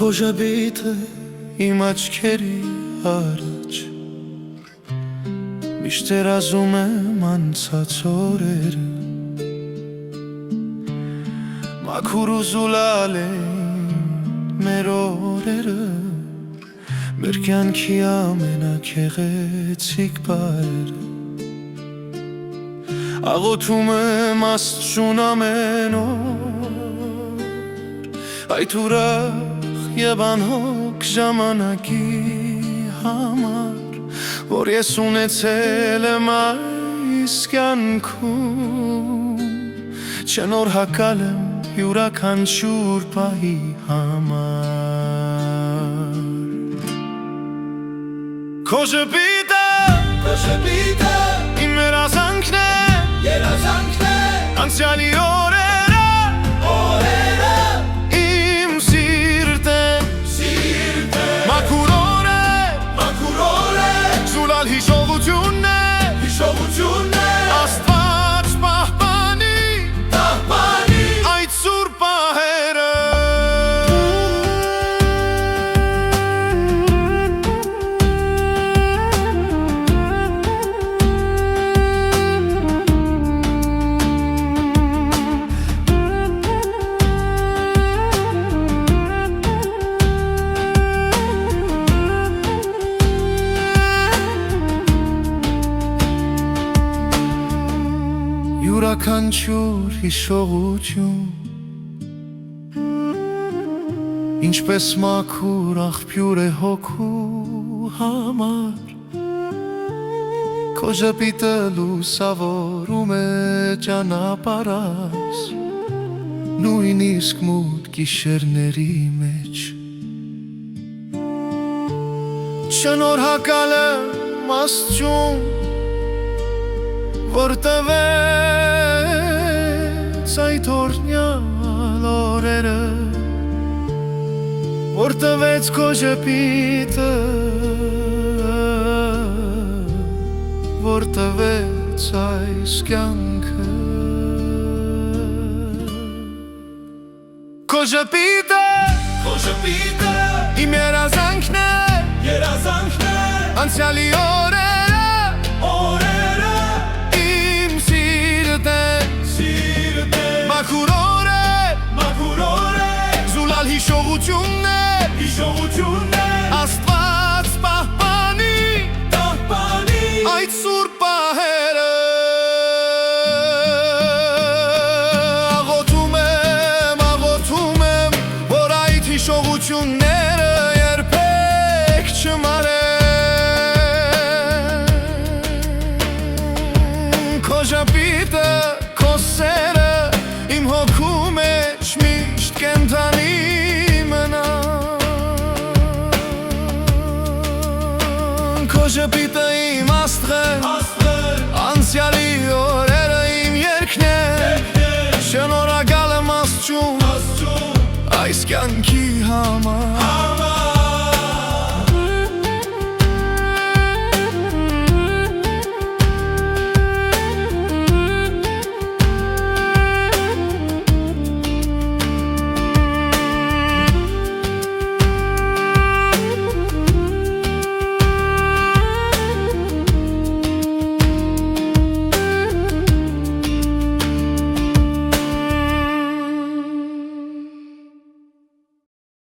Քո ժպիտը իմ աչքերի առաջ Միշտ երազում եմ անցած օրերը Մաքուր ու զուլալ էին մեր օրերը Մեր կյանքի ամենաքեղեցիկ պարերը Աղոթում եմ Աստծուն ամեն օր Այդ ուրախ և անհոգ ժամանակի համար Որ ես ունեցել եմ այս կյանքում Չնորհակալ եմ յուրաքանչյուր պահի համար Քո ժպիտը իմ երազանքն է Անցյալի օրերը իմ սիրտն Մաքուր օրեր Զուլալ հիշողությունն է Աստված պահպանի Այդ սուրբ պահերը Յուրաքանչյուր հիշողություն Ինչպես մաքուր աղբյուր է հոգու համար Քո ժպիտը լուսավորում է ճանապարհս Նույնիսկ մութ գիշերների մեջ Շնորհակալ եմ Աստծուն Որ տվեց այդ օրհնյալ օրերը Որ տվեց քո ժպիտը Որ տվեց այս կյանքը Քո ժպիտը իմ երազանքն է Անցյալի օրերը իմ սիրտն Մաքուր օրեր Զուլալ հիշողությունն է Աստված պահպանի Այդ սուրբ պահերը Աղոթում եմ Որ այդ հիշողությունները երբեք չմարեն Քո ժպիտը, քո սերը Իմ հոգու մեջ միշտ կենդանի մնա Քո ժպիտը իմ աստղն Անցյալի օրերը իմ երգն է Շնորհակալ եմ Աստծուն Այս կյանքի համար